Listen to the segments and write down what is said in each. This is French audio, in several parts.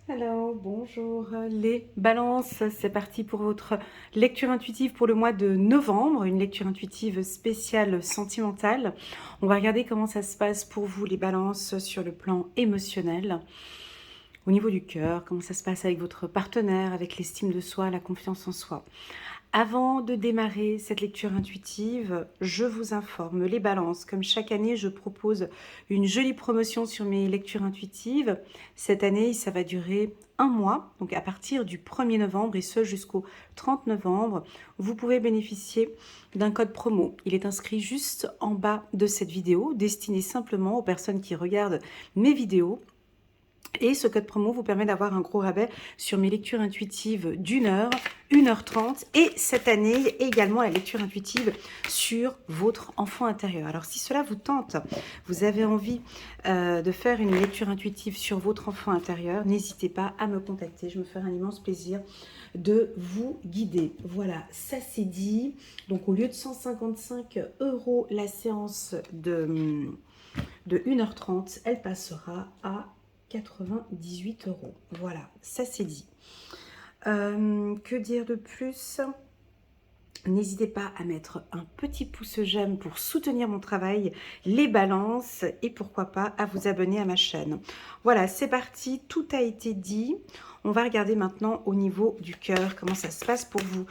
Alors, bonjour les balances, c'est parti pour votre lecture intuitive pour le mois de novembre, une lecture intuitive spéciale sentimentale. On va regarder comment ça se passe pour vous les balances sur le plan émotionnel, au niveau du cœur, comment ça se passe avec votre partenaire, avec l'estime de soi, la confiance en soi. Avant de démarrer cette lecture intuitive, je vous informe, les balances, comme chaque année, je propose une jolie promotion sur mes lectures intuitives. Cette année, ça va durer un mois, donc à partir du 1er novembre et ce jusqu'au 30 novembre, vous pouvez bénéficier d'un code promo. Il est inscrit juste en bas de cette vidéo, destiné simplement aux personnes qui regardent mes vidéos. Et ce code promo vous permet d'avoir un gros rabais sur mes lectures intuitives d'1 heure, 1 h 30 et cette année également la lecture intuitive sur votre enfant intérieur. Alors si cela vous tente, vous avez envie de faire une lecture intuitive sur votre enfant intérieur, n'hésitez pas à me contacter, je me ferai un immense plaisir de vous guider. Voilà, ça c'est dit. Donc au lieu de 155 € la séance de 1 h 30, elle passera à 98 €. Voilà, ça c'est dit. Que dire de plus? N'hésitez pas à mettre un petit pouce j'aime pour soutenir mon travail, les balances, et pourquoi pas à vous abonner à ma chaîne. Voilà, c'est parti, tout a été dit. On va regarder maintenant au niveau du cœur, comment ça se passe pour vous.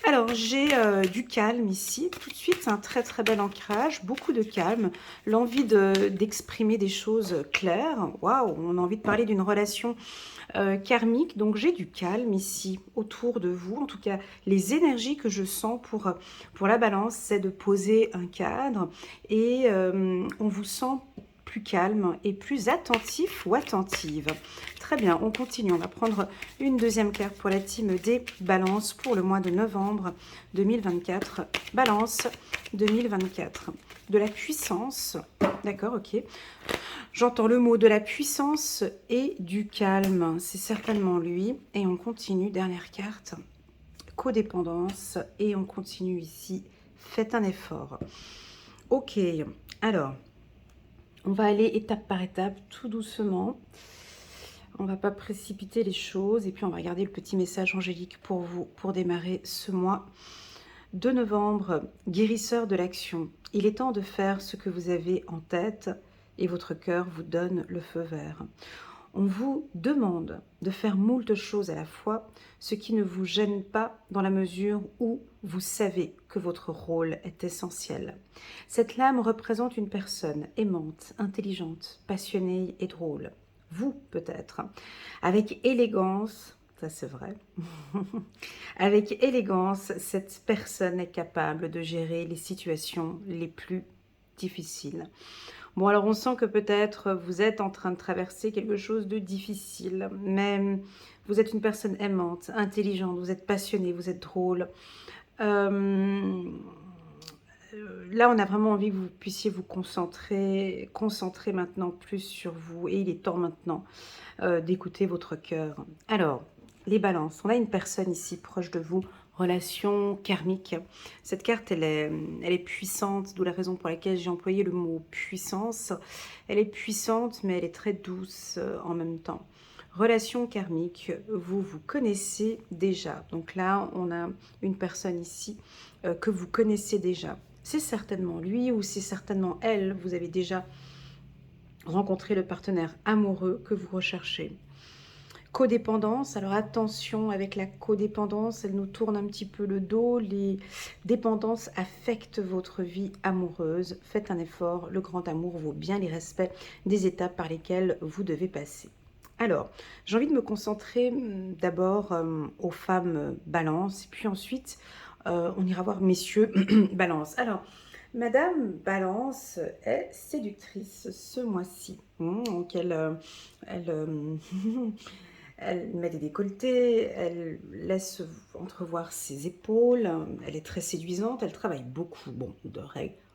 Alors, j'ai du calme ici, tout de suite, un très très bel ancrage, beaucoup de calme, l'envie d'exprimer des choses claires. Waouh, on a envie de parler d'une relation karmique, donc j'ai du calme ici autour de vous. En tout cas, les énergies que je sens pour la balance, c'est de poser un cadre et on vous sent plus calme et plus attentif ou attentive. Très bien, on continue. On va prendre une deuxième carte pour la team des balances pour le mois de novembre 2024. Balance 2024. De la puissance. D'accord, ok. J'entends le mot de la puissance et du calme. C'est certainement lui. Et on continue, dernière carte. Codépendance. Et on continue ici. Faites un effort. Ok, alors, on va aller étape par étape, tout doucement. On ne va pas précipiter les choses. Et puis, on va regarder le petit message angélique pour vous, pour démarrer ce mois de novembre. Guérisseur de l'action. Il est temps de faire ce que vous avez en tête et votre cœur vous donne le feu vert. On vous demande de faire moult choses à la fois, ce qui ne vous gêne pas dans la mesure où vous savez que votre rôle est essentiel. Cette lame représente une personne aimante, intelligente, passionnée et drôle. Vous, peut-être, avec élégance, ça c'est vrai, avec élégance, cette personne est capable de gérer les situations les plus difficiles. Bon, alors on sent que peut-être vous êtes en train de traverser quelque chose de difficile, mais vous êtes une personne aimante, intelligente, vous êtes passionné, vous êtes drôle. Là, on a vraiment envie que vous puissiez vous concentrer maintenant plus sur vous, et il est temps maintenant d'écouter votre cœur. Alors, les balances, on a une personne ici proche de vous, relation karmique. Cette carte, elle est puissante, d'où la raison pour laquelle j'ai employé le mot puissance. Elle est puissante, mais elle est très douce en même temps. Relation karmique, vous vous connaissez déjà. Donc là, on a une personne ici que vous connaissez déjà. C'est certainement lui ou c'est certainement elle. Vous avez déjà rencontré le partenaire amoureux que vous recherchez. Codépendance, alors attention avec la codépendance, elle nous tourne un petit peu le dos, les dépendances affectent votre vie amoureuse, faites un effort, le grand amour vaut bien les respects des étapes par lesquelles vous devez passer. Alors, j'ai envie de me concentrer d'abord aux femmes balance, et puis ensuite on ira voir messieurs balance. Alors, Madame Balance est séductrice ce mois-ci. Donc elle met des décolletés, elle laisse entrevoir ses épaules, elle est très séduisante, elle travaille beaucoup. Bon,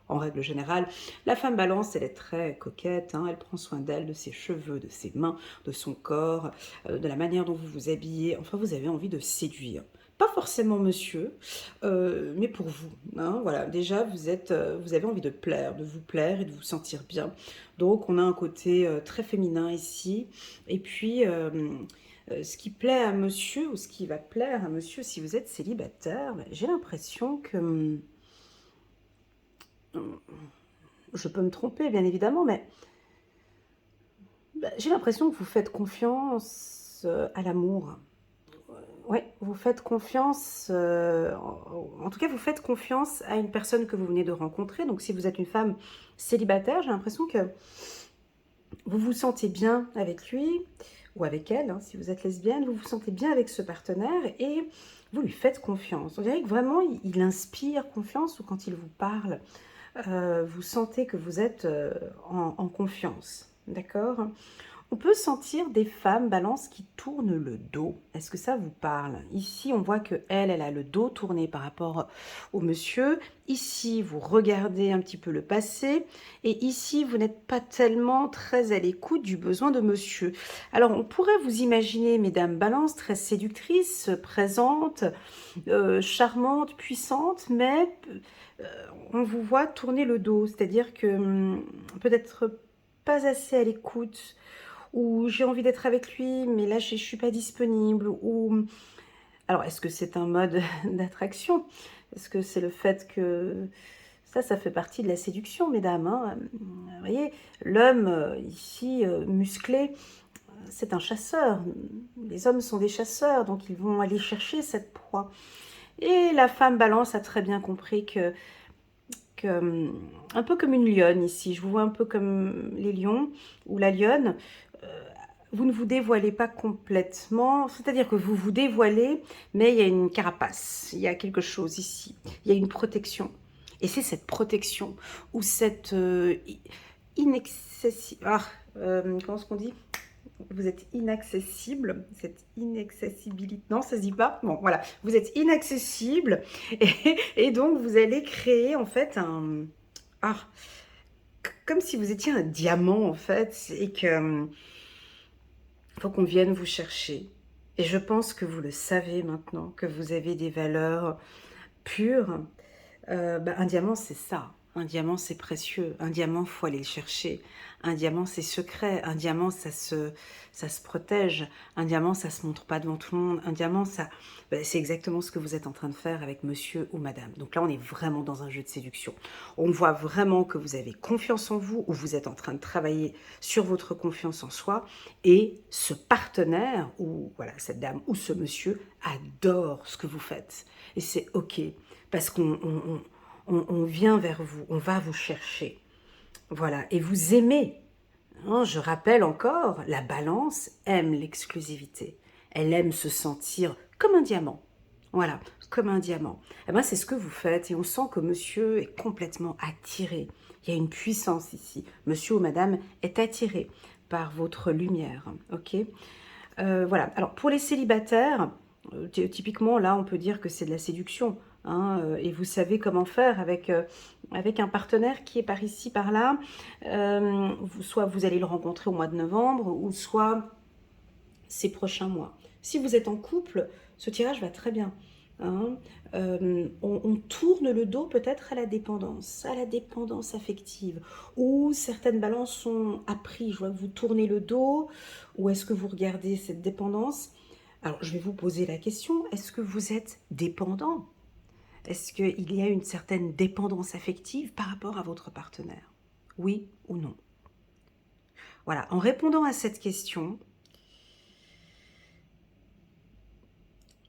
en règle générale, la femme balance, elle est très coquette, hein, elle prend soin d'elle, de ses cheveux, de ses mains, de son corps, de la manière dont vous vous habillez. Enfin, vous avez envie de séduire. Pas forcément monsieur, mais pour vous, hein, voilà. Déjà, vous avez envie de plaire, de vous plaire et de vous sentir bien. Donc, on a un côté très féminin ici. Et puis, ce qui plaît à monsieur, ou ce qui va plaire à monsieur si vous êtes célibataire, ben, j'ai l'impression que... je peux me tromper, bien évidemment, mais ben, j'ai l'impression que vous faites confiance à l'amour. Oui, vous faites confiance, en tout cas, vous faites confiance à une personne que vous venez de rencontrer. Donc, si vous êtes une femme célibataire, j'ai l'impression que vous vous sentez bien avec lui ou avec elle, hein, si vous êtes lesbienne, vous vous sentez bien avec ce partenaire et vous lui faites confiance. On dirait que vraiment, il inspire confiance ou quand il vous parle, vous sentez que vous êtes en confiance. D'accord? On peut sentir des femmes balance qui tournent le dos. Est-ce que ça vous parle? Ici, on voit que elle a le dos tourné par rapport au monsieur. Ici, vous regardez un petit peu le passé. Et ici, vous n'êtes pas tellement très à l'écoute du besoin de monsieur. Alors, on pourrait vous imaginer, mesdames balance, très séductrices, présentes, charmantes, puissantes, mais on vous voit tourner le dos. C'est-à-dire que peut-être pas assez à l'écoute, ou j'ai envie d'être avec lui, mais là, je ne suis pas disponible, ou... Alors, est-ce que c'est un mode d'attraction? Est-ce que c'est le fait que... Ça fait partie de la séduction, mesdames, hein. Vous voyez, l'homme, ici, musclé, c'est un chasseur. Les hommes sont des chasseurs, donc ils vont aller chercher cette proie. Et la femme balance a très bien compris que un peu comme une lionne ici, je vous vois un peu comme les lions, ou la lionne, vous ne vous dévoilez pas complètement, c'est-à-dire que vous vous dévoilez, mais il y a une carapace, il y a quelque chose ici, il y a une protection. Et c'est cette protection, ou cette inaccessible... Ah, comment est-ce qu'on dit? Vous êtes inaccessible, cette inaccessibilité, non, ça se dit pas. Bon, voilà, vous êtes inaccessible, et donc vous allez créer en fait un... Ah, comme si vous étiez un diamant en fait, et que... faut qu'on vienne vous chercher. Et je pense que vous le savez maintenant, que vous avez des valeurs pures. Un diamant, c'est ça. Un diamant, c'est précieux. Un diamant, faut aller le chercher. Un diamant, c'est secret. Un diamant, ça se protège. Un diamant, ça se montre pas devant tout le monde. Un diamant, c'est exactement ce que vous êtes en train de faire avec monsieur ou madame. Donc là, on est vraiment dans un jeu de séduction. On voit vraiment que vous avez confiance en vous, ou vous êtes en train de travailler sur votre confiance en soi. Et ce partenaire, ou voilà, cette dame ou ce monsieur, adore ce que vous faites. Et c'est OK. Parce qu'on vient vers vous, on va vous chercher. Voilà, et vous aimez. Hein, je rappelle encore, la balance aime l'exclusivité. Elle aime se sentir comme un diamant. Voilà, comme un diamant. Eh ben, c'est ce que vous faites et on sent que monsieur est complètement attiré. Il y a une puissance ici. Monsieur ou madame est attiré par votre lumière. Ok. Voilà, alors pour les célibataires, typiquement là on peut dire que c'est de la séduction, hein, et vous savez comment faire avec un partenaire qui est par ici, par là. Soit vous allez le rencontrer au mois de novembre, ou soit ces prochains mois. Si vous êtes en couple, ce tirage va très bien. Hein. On tourne le dos peut-être à la dépendance affective, ou certaines balances sont apprises. Je vois que vous tournez le dos, ou est-ce que vous regardez cette dépendance? Alors, je vais vous poser la question, est-ce que vous êtes dépendant? Est-ce qu'il y a une certaine dépendance affective par rapport à votre partenaire? Oui ou non? Voilà, en répondant à cette question,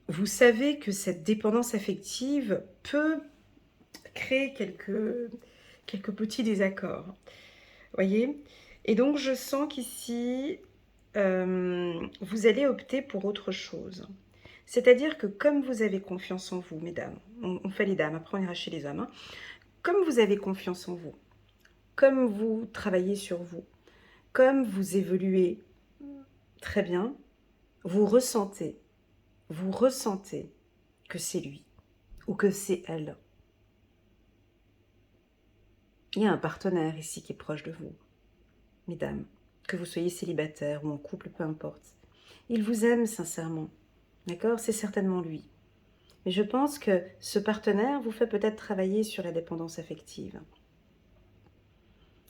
vous savez que cette dépendance affective peut créer quelques petits désaccords. Voyez? Et donc, je sens qu'ici, vous allez opter pour autre chose. C'est-à-dire que comme vous avez confiance en vous, mesdames, on fait les dames, après on ira chez les hommes, hein. Comme vous avez confiance en vous, comme vous travaillez sur vous, comme vous évoluez très bien, vous ressentez que c'est lui ou que c'est elle. Il y a un partenaire ici qui est proche de vous, mesdames, que vous soyez célibataire ou en couple, peu importe. Il vous aime sincèrement, d'accord? C'est certainement lui. Mais je pense que ce partenaire vous fait peut-être travailler sur la dépendance affective.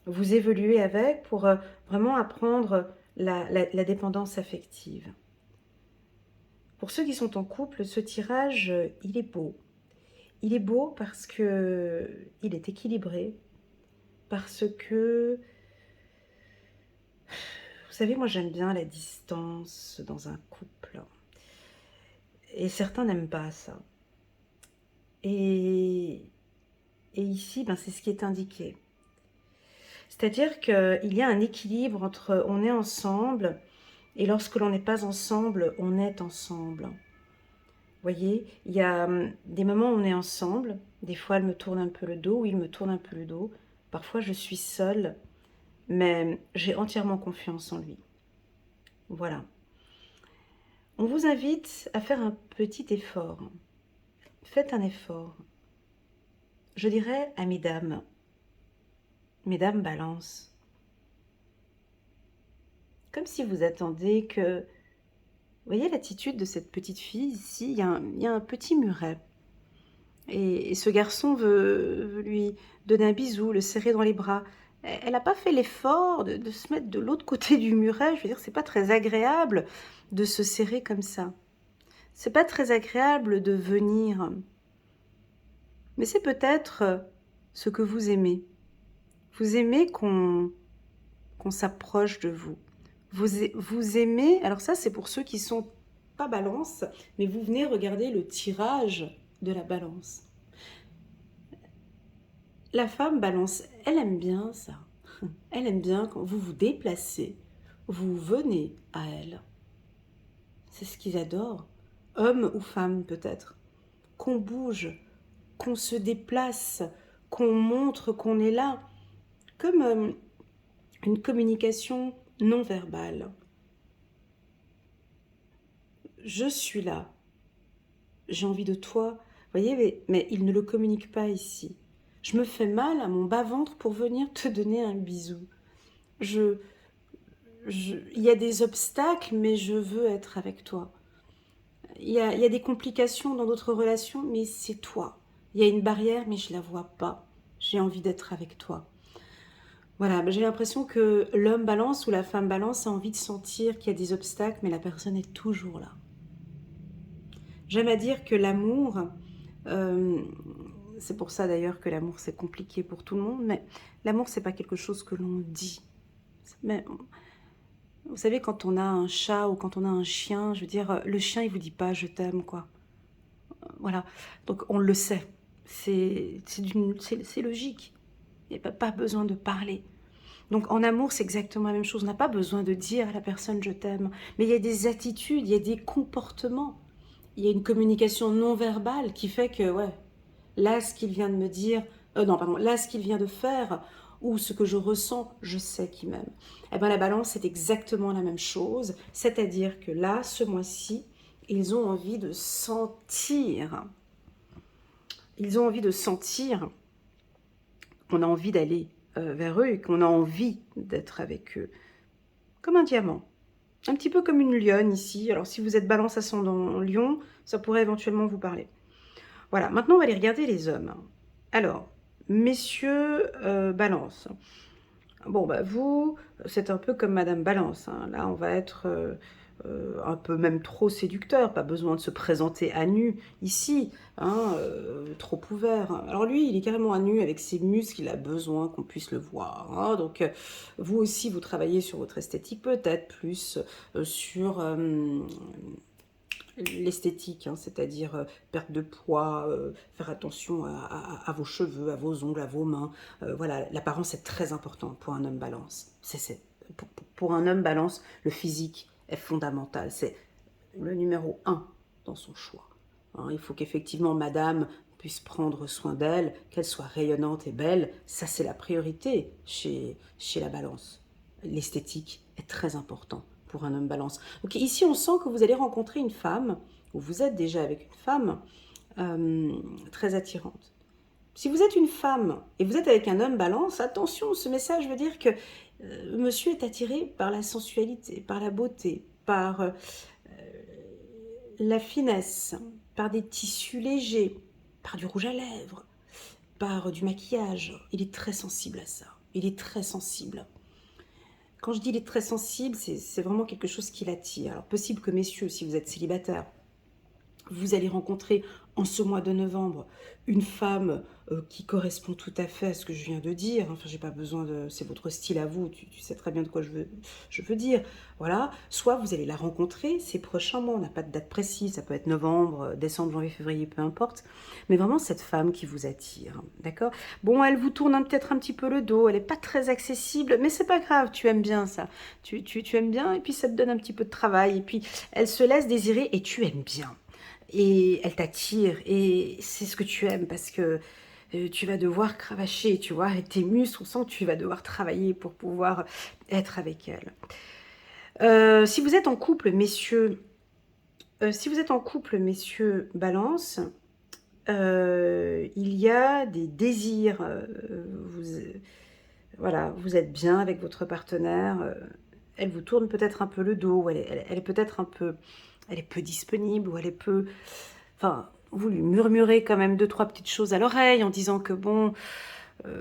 Vous évoluez avec pour vraiment apprendre la dépendance affective. Pour ceux qui sont en couple, ce tirage, il est beau. Il est beau parce que il est équilibré, parce que, vous savez, moi j'aime bien la distance dans un couple. Et certains n'aiment pas ça. Et, et ici, ben, c'est ce qui est indiqué. C'est-à-dire qu'il y a un équilibre entre on est ensemble et lorsque l'on n'est pas ensemble, on est ensemble. Vous voyez, il y a des moments où on est ensemble, des fois elle me tourne un peu le dos, ou il me tourne un peu le dos. Parfois je suis seule, mais j'ai entièrement confiance en lui. Voilà. On vous invite à faire un petit effort. Faites un effort. Je dirais à mesdames balance. Comme si vous attendiez que... Vous voyez l'attitude de cette petite fille ici, il y a un petit muret. Et ce garçon veut lui donner un bisou, le serrer dans les bras. Elle n'a pas fait l'effort de se mettre de l'autre côté du muret. Je veux dire, c'est pas très agréable de se serrer comme ça. C'est pas très agréable de venir. Mais c'est peut-être ce que vous aimez. Vous aimez qu'on s'approche de vous. Vous aimez, alors ça c'est pour ceux qui sont pas balance, mais vous venez regarder le tirage de la balance. La femme balance, elle aime bien ça. Elle aime bien quand vous vous déplacez, vous venez à elle. C'est ce qu'ils adorent. Homme ou femme peut-être. Qu'on bouge, qu'on se déplace, qu'on montre qu'on est là. Comme une communication non verbale. Je suis là. J'ai envie de toi. Vous voyez, mais il ne le communique pas ici. Je me fais mal à mon bas-ventre pour venir te donner un bisou. Il y a des obstacles, mais je veux être avec toi. Il y a des complications dans d'autres relations, mais c'est toi. Il y a une barrière, mais je ne la vois pas. J'ai envie d'être avec toi. Voilà, j'ai l'impression que l'homme balance ou la femme balance a envie de sentir qu'il y a des obstacles, mais la personne est toujours là. J'aime à dire que l'amour, euh, c'est pour ça d'ailleurs que l'amour c'est compliqué pour tout le monde, mais l'amour c'est pas quelque chose que l'on dit. Mais, vous savez, quand on a un chat ou quand on a un chien, je veux dire, le chien il vous dit pas je t'aime quoi. Voilà, donc on le sait, c'est logique, il n'y a pas besoin de parler. Donc en amour c'est exactement la même chose, on n'a pas besoin de dire à la personne je t'aime, mais il y a des attitudes, il y a des comportements. Il y a une communication non verbale qui fait que, ouais, là, ce qu'il vient de me dire, non, pardon, là, ce qu'il vient de faire, ou ce que je ressens, je sais qu'il m'aime. Eh bien, la balance, c'est exactement la même chose, c'est-à-dire que là, ce mois-ci, ils ont envie de sentir. Ils ont envie de sentir qu'on a envie d'aller vers eux et qu'on a envie d'être avec eux. Comme un diamant. Un petit peu comme une lionne ici. Alors, si vous êtes balance ascendant lion, ça pourrait éventuellement vous parler. Voilà, maintenant on va aller regarder les hommes. Alors, messieurs balance. Bon, bah vous, c'est un peu comme Madame Balance. Hein. Là, on va être un peu même trop séducteur. Pas besoin de se présenter à nu ici, hein, trop ouvert. Alors lui, il est carrément à nu avec ses muscles. Il a besoin qu'on puisse le voir. Hein. Donc, vous aussi, vous travaillez sur votre esthétique, peut-être plus sur l'esthétique, hein, c'est-à-dire perte de poids, faire attention à vos cheveux, à vos ongles, à vos mains. Voilà, l'apparence est très importante pour un homme balance. Pour un homme balance, le physique est fondamental. C'est le numéro 1 dans son choix. Hein, il faut qu'effectivement madame puisse prendre soin d'elle, qu'elle soit rayonnante et belle. Ça, c'est la priorité chez la balance. L'esthétique est très important pour un homme balance. Donc ici, on sent que vous allez rencontrer une femme, ou vous êtes déjà avec une femme très attirante. Si vous êtes une femme et vous êtes avec un homme balance, attention, ce message veut dire que monsieur est attiré par la sensualité, par la beauté, par la finesse, par des tissus légers, par du rouge à lèvres, par du maquillage. Il est très sensible à ça. Il est très sensible. Quand je dis il est très sensible, c'est vraiment quelque chose qui l'attire. Alors possible que messieurs, si vous êtes célibataire, vous allez rencontrer en ce mois de novembre une femme qui correspond tout à fait à ce que je viens de dire. Enfin, j'ai pas besoin de... C'est votre style à vous, tu sais très bien de quoi je veux dire. Voilà. Soit vous allez la rencontrer ces prochains mois, on n'a pas de date précise, ça peut être novembre, décembre, janvier, février, peu importe. Mais vraiment cette femme qui vous attire, d'accord? Bon, elle vous tourne peut-être un petit peu le dos, elle n'est pas très accessible, mais c'est pas grave, tu aimes bien ça. Tu aimes bien et puis ça te donne un petit peu de travail. Et puis elle se laisse désirer et tu aimes bien. Et elle t'attire et c'est ce que tu aimes parce que tu vas devoir cravacher, tu vois, avec tes muscles, on sent que tu vas devoir travailler pour pouvoir être avec elle. Si vous êtes en couple, messieurs, balance, il y a des désirs, voilà, vous êtes bien avec votre partenaire, elle vous tourne peut-être un peu le dos, elle est peut-être un peu, elle est peu disponible ou elle est peu... Enfin, vous lui murmurez quand même 2-3 petites choses à l'oreille en disant que bon,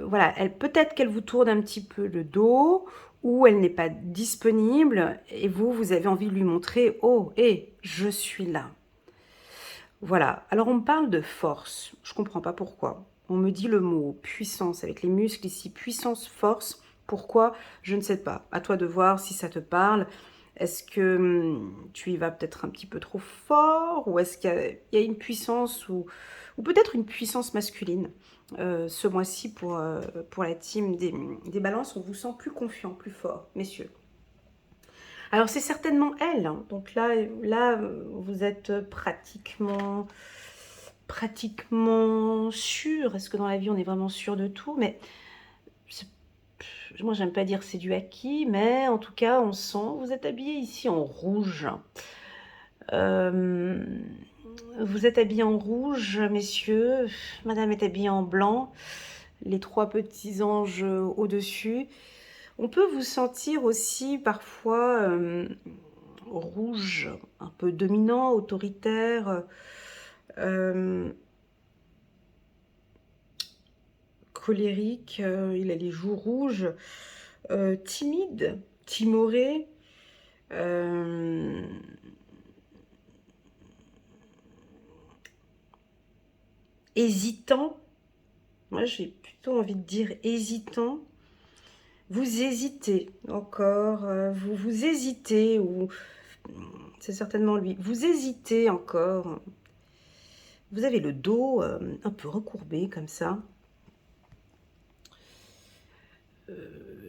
voilà, peut-être qu'elle vous tourne un petit peu le dos ou elle n'est pas disponible et vous avez envie de lui montrer, oh, hé, je suis là. Voilà, alors on me parle de force, je ne comprends pas pourquoi. On me dit le mot puissance avec les muscles ici, puissance, force, pourquoi? Je ne sais pas, à toi de voir si ça te parle. Est-ce que tu y vas peut-être un petit peu trop fort ou est-ce qu'il y a une puissance ou peut-être une puissance masculine ce mois-ci pour la team des balances, on vous sent plus confiant, plus fort, messieurs. Alors c'est certainement elle, hein. Donc là, vous êtes pratiquement sûr. Est-ce que dans la vie on est vraiment sûr de tout? Mais moi j'aime pas dire c'est du acquis, mais en tout cas on sent, vous êtes habillé ici en rouge. Vous êtes habillé en rouge, messieurs. Madame est habillée en blanc. Les 3 petits anges au-dessus. On peut vous sentir aussi parfois rouge, un peu dominant, autoritaire, colérique, il a les joues rouges, timide, timoré, hésitant. Moi, j'ai plutôt envie de dire hésitant. Vous hésitez encore, vous hésitez, ou c'est certainement lui, vous hésitez encore. Vous avez le dos un peu recourbé comme ça.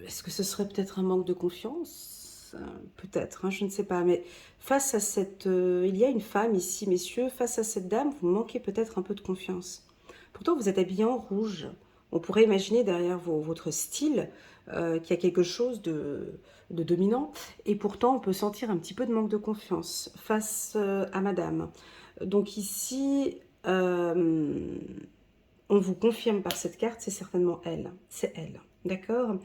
Est-ce que ce serait peut-être un manque de confiance? Peut-être, hein, je ne sais pas. Mais face à cette... il y a une femme ici, messieurs. Face à cette dame, vous manquez peut-être un peu de confiance. Pourtant, vous êtes habillé en rouge. On pourrait imaginer derrière votre style qu'il y a quelque chose de dominant. Et pourtant, on peut sentir un petit peu de manque de confiance face à madame. Donc ici... on vous confirme par cette carte, c'est certainement elle. C'est elle. D'accord?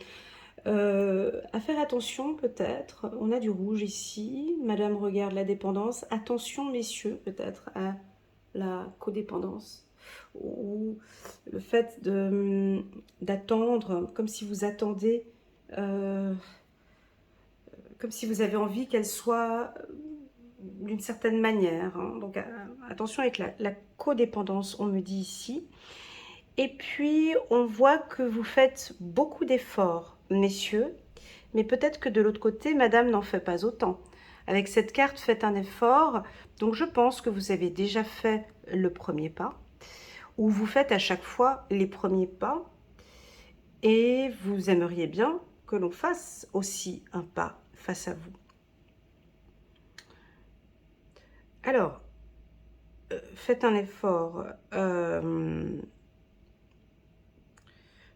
À faire attention peut-être, on a du rouge ici, madame regarde la dépendance, attention messieurs peut-être à la codépendance ou le fait d'attendre comme si vous attendez, comme si vous avez envie qu'elle soit d'une certaine manière, hein. Donc attention avec la codépendance, on me dit ici. Et puis, on voit que vous faites beaucoup d'efforts, messieurs, mais peut-être que de l'autre côté, madame n'en fait pas autant. Avec cette carte, faites un effort. Donc, je pense que vous avez déjà fait le premier pas, ou vous faites à chaque fois les premiers pas, et vous aimeriez bien que l'on fasse aussi un pas face à vous. Alors, faites un effort.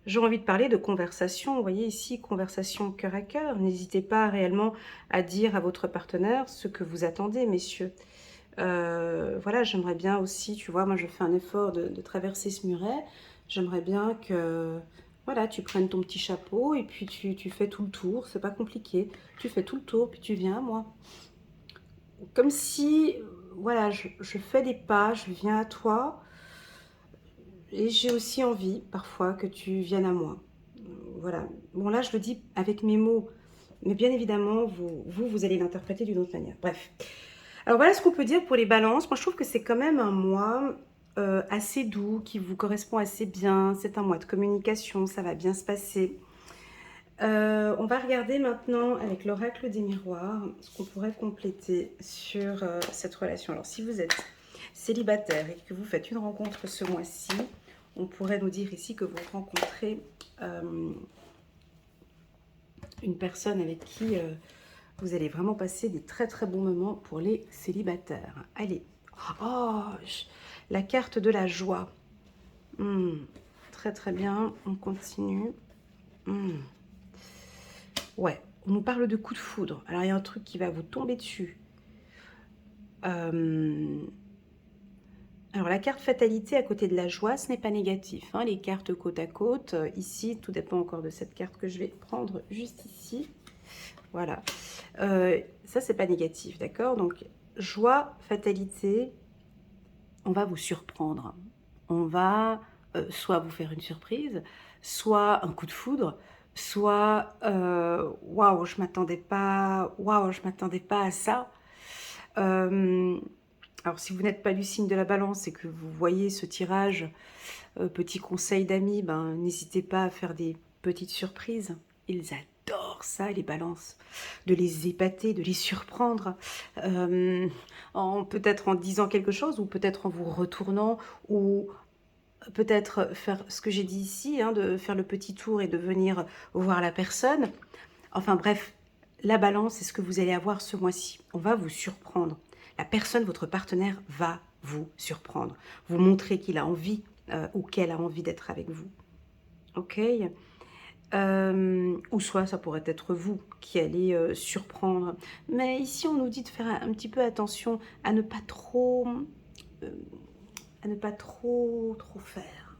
J'ai envie de parler de conversation, vous voyez ici, conversation cœur à cœur. N'hésitez pas réellement à dire à votre partenaire ce que vous attendez, messieurs. Voilà, j'aimerais bien aussi, tu vois, moi je fais un effort de traverser ce muret. J'aimerais bien que, voilà, tu prennes ton petit chapeau et puis tu fais tout le tour. C'est pas compliqué. Tu fais tout le tour, puis tu viens à moi. Comme si, voilà, je fais des pas, je viens à toi. Et j'ai aussi envie, parfois, que tu viennes à moi. Voilà. Bon, là, je le dis avec mes mots. Mais bien évidemment, vous allez l'interpréter d'une autre manière. Bref. Alors, voilà ce qu'on peut dire pour les balances. Moi, je trouve que c'est quand même un mois assez doux, qui vous correspond assez bien. C'est un mois de communication, ça va bien se passer. On va regarder maintenant avec l'oracle des miroirs ce qu'on pourrait compléter sur cette relation. Alors, si vous êtes célibataire et que vous faites une rencontre ce mois-ci, on pourrait nous dire ici que vous rencontrez une personne avec qui vous allez vraiment passer des très très bons moments pour les célibataires. Allez, oh, la carte de la joie. Très très bien, on continue. Ouais, on nous parle de coup de foudre. Alors, il y a un truc qui va vous tomber dessus. Alors, la carte fatalité à côté de la joie, ce n'est pas négatif. Hein, les cartes côte à côte, ici, tout dépend encore de cette carte que je vais prendre juste ici. Voilà. Ça, c'est pas négatif, d'accord? Donc, joie, fatalité, on va vous surprendre. On va soit vous faire une surprise, soit un coup de foudre, soit waouh, je m'attendais pas à ça. Alors si vous n'êtes pas du signe de la balance et que vous voyez ce tirage, petit conseil d'amis, ben, n'hésitez pas à faire des petites surprises. Ils adorent ça, les balances, de les épater, de les surprendre, peut-être en disant quelque chose, ou peut-être en vous retournant, ou peut-être faire ce que j'ai dit ici, hein, de faire le petit tour et de venir voir la personne. Enfin bref, la balance, c'est ce que vous allez avoir ce mois-ci. On va vous surprendre. La personne, votre partenaire, va vous surprendre. Vous montrer qu'il a envie ou qu'elle a envie d'être avec vous. Ok, ou soit ça pourrait être vous qui allez surprendre. Mais ici, on nous dit de faire un petit peu attention à ne pas trop... trop faire,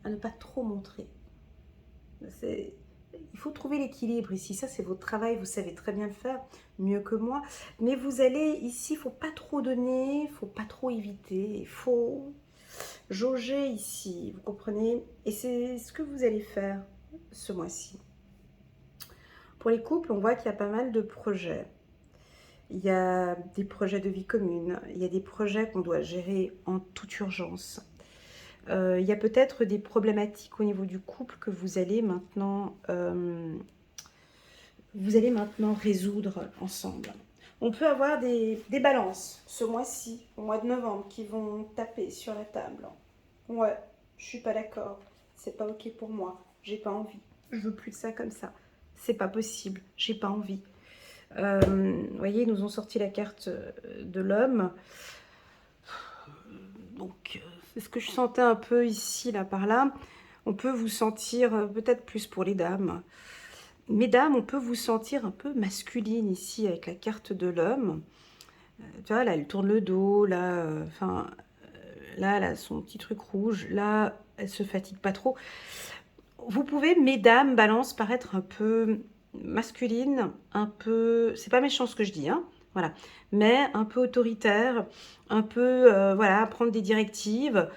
à ne pas trop montrer. Il faut trouver l'équilibre ici. Ça, c'est votre travail. Vous savez très bien le faire, mieux que moi. Mais vous allez ici, il ne faut pas trop donner, il ne faut pas trop éviter. Il faut jauger ici, vous comprenez? Et c'est ce que vous allez faire ce mois-ci. Pour les couples, on voit qu'il y a pas mal de projets. Il y a des projets de vie commune. Il y a des projets qu'on doit gérer en toute urgence. Il y a peut-être des problématiques au niveau du couple que vous allez maintenant résoudre ensemble. On peut avoir des balances ce mois-ci, au mois de novembre, qui vont taper sur la table. Ouais, je suis pas d'accord. C'est pas ok pour moi. J'ai pas envie. Je veux plus de ça comme ça. C'est pas possible. J'ai pas envie. Vous voyez, ils nous ont sorti la carte de l'homme. Donc, c'est ce que je sentais un peu ici, là, par là. On peut vous sentir, peut-être plus pour les dames. Mesdames, on peut vous sentir un peu masculine ici, avec la carte de l'homme. Tu vois, là, elle tourne le dos, là, là, elle a son petit truc rouge. Là, elle se fatigue pas trop. Vous pouvez, mesdames, balance, paraître un peu masculine, un peu... C'est pas méchant ce que je dis, hein, voilà. Mais un peu autoritaire, un peu, voilà, prendre des directives,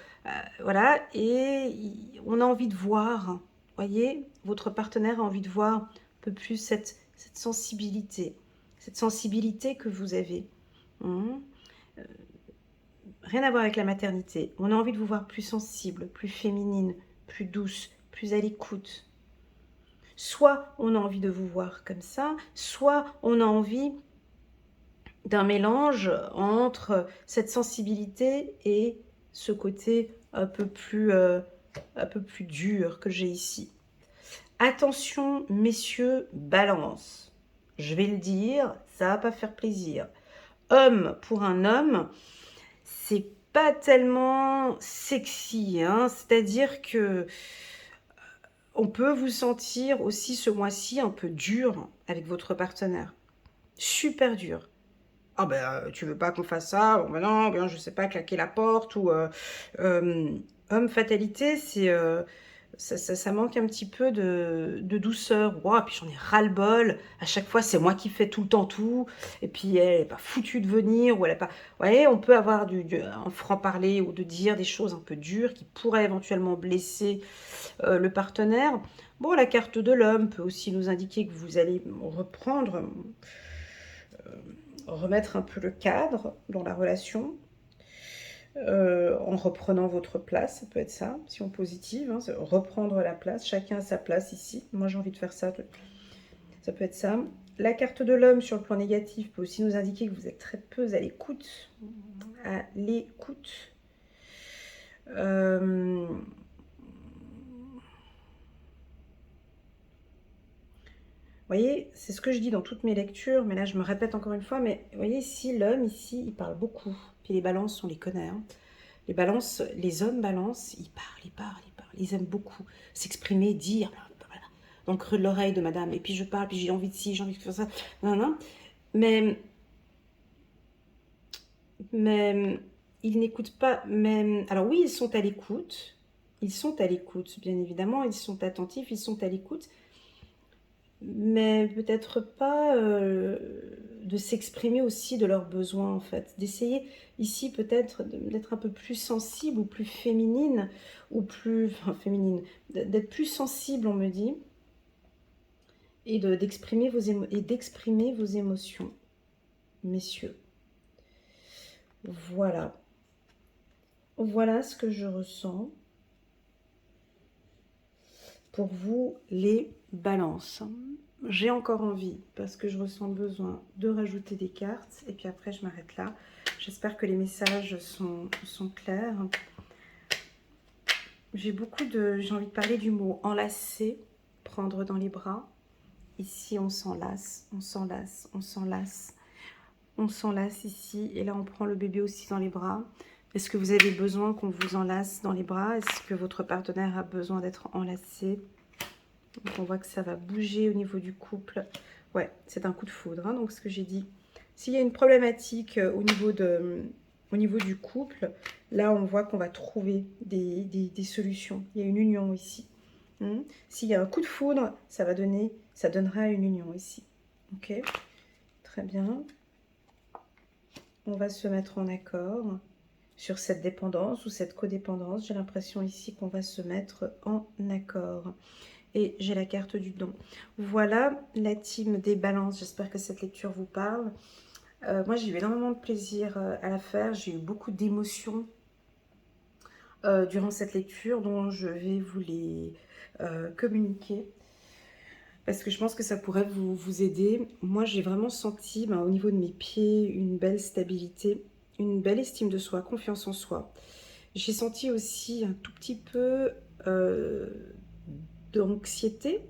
voilà. Et on a envie de voir, voyez, votre partenaire a envie de voir un peu plus cette sensibilité que vous avez. Rien à voir avec la maternité. On a envie de vous voir plus sensible, plus féminine, plus douce, plus à l'écoute. Soit on a envie de vous voir comme ça, soit on a envie d'un mélange entre cette sensibilité et ce côté un peu plus dur que j'ai ici. Attention, messieurs, balance. Je vais le dire, ça va pas faire plaisir. Homme pour un homme, c'est pas tellement sexy, hein, c'est-à-dire que on peut vous sentir aussi ce mois-ci un peu dur avec votre partenaire. Super dur. Ah ben, tu veux pas qu'on fasse ça? Bon ben non, ben je sais pas, claquer la porte ou... Homme fatalité, c'est ça manque un petit peu de douceur. Ouah, puis j'en ai ras-le-bol. À chaque fois, c'est moi qui fais tout le temps tout. Et puis elle n'est pas foutue de venir. Ou elle est pas... Vous voyez, on peut avoir un franc-parler ou de dire des choses un peu dures qui pourraient éventuellement blesser le partenaire. Bon, la carte de l'homme peut aussi nous indiquer que vous allez remettre un peu le cadre dans la relation. En reprenant votre place, ça peut être ça, si on positive, hein, reprendre la place, chacun a sa place ici. Moi j'ai envie de faire ça, ça peut être ça. La carte de l'homme sur le plan négatif peut aussi nous indiquer que vous êtes très peu à l'écoute. À l'écoute. Vous voyez, c'est ce que je dis dans toutes mes lectures, mais là je me répète encore une fois, mais vous voyez ici, l'homme, ici, il parle beaucoup. Puis les balances, on les connaît, hein. Les balances, les hommes balance, ils parlent, ils parlent, ils parlent. Ils aiment beaucoup s'exprimer, dire, voilà, dans le creux de l'oreille de madame. Et puis je parle, puis j'ai envie de ci, j'ai envie de faire ça. Non, non. Mais ils n'écoutent pas. Mais, alors oui, ils sont à l'écoute. Ils sont à l'écoute, bien évidemment. Ils sont attentifs, ils sont à l'écoute. Mais peut-être pas de s'exprimer aussi de leurs besoins, en fait. D'essayer ici peut-être d'être un peu plus sensible ou plus féminine, ou plus... Enfin, féminine. D'être plus sensible, on me dit, et d'exprimer vos émotions, messieurs. Voilà. Voilà ce que je ressens pour vous, les balances. J'ai encore envie, parce que je ressens le besoin de rajouter des cartes, et puis après je m'arrête là. J'espère que les messages sont clairs. J'ai envie de parler du mot enlacer, prendre dans les bras. Ici on s'enlace, on s'enlace, on s'enlace. On s'enlace ici, et là on prend le bébé aussi dans les bras. Est-ce que vous avez besoin qu'on vous enlace dans les bras? Est-ce que votre partenaire a besoin d'être enlacé? Donc on voit que ça va bouger au niveau du couple. Ouais, c'est un coup de foudre, hein, donc ce que j'ai dit. S'il y a une problématique au niveau du couple, là on voit qu'on va trouver des solutions. Il y a une union ici. S'il y a un coup de foudre, ça donnera une union ici. Ok, très bien. On va se mettre en accord sur cette dépendance ou cette codépendance. J'ai l'impression ici qu'on va se mettre en accord. Et j'ai la carte du don. Voilà la team des balances. J'espère que cette lecture vous parle. Moi, j'ai eu énormément de plaisir à la faire. J'ai eu beaucoup d'émotions durant cette lecture dont je vais vous les communiquer. Parce que je pense que ça pourrait vous aider. Moi, j'ai vraiment senti au niveau de mes pieds une belle stabilité, une belle estime de soi, confiance en soi. J'ai senti aussi un tout petit peu d'anxiété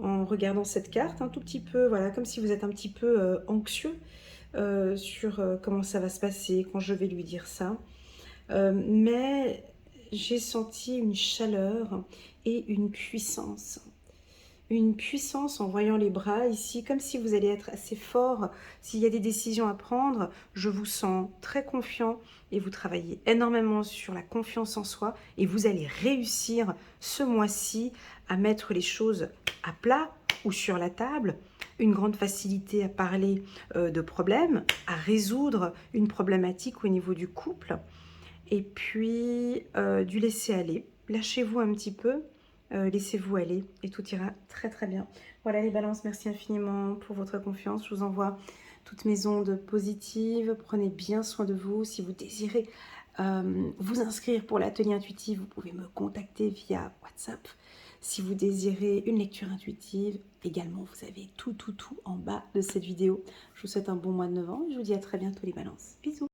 en regardant cette carte, un tout petit peu, voilà, comme si vous êtes un petit peu anxieux sur comment ça va se passer, quand je vais lui dire ça. Mais j'ai senti une chaleur et une puissance. Une puissance en voyant les bras ici, comme si vous allez être assez fort. S'il y a des décisions à prendre, je vous sens très confiant et vous travaillez énormément sur la confiance en soi et vous allez réussir ce mois-ci à mettre les choses à plat ou sur la table. Une grande facilité à parler de problèmes, à résoudre une problématique au niveau du couple et puis du laisser aller. Lâchez-vous un petit peu. Laissez-vous aller et tout ira très très bien. Voilà les balances, merci infiniment pour votre confiance. Je vous envoie toutes mes ondes positives. Prenez bien soin de vous. Si vous désirez vous inscrire pour l'atelier intuitif, vous pouvez me contacter via WhatsApp. Si vous désirez une lecture intuitive, également vous avez tout en bas de cette vidéo. Je vous souhaite un bon mois de novembre et je vous dis à très bientôt les balances. Bisous.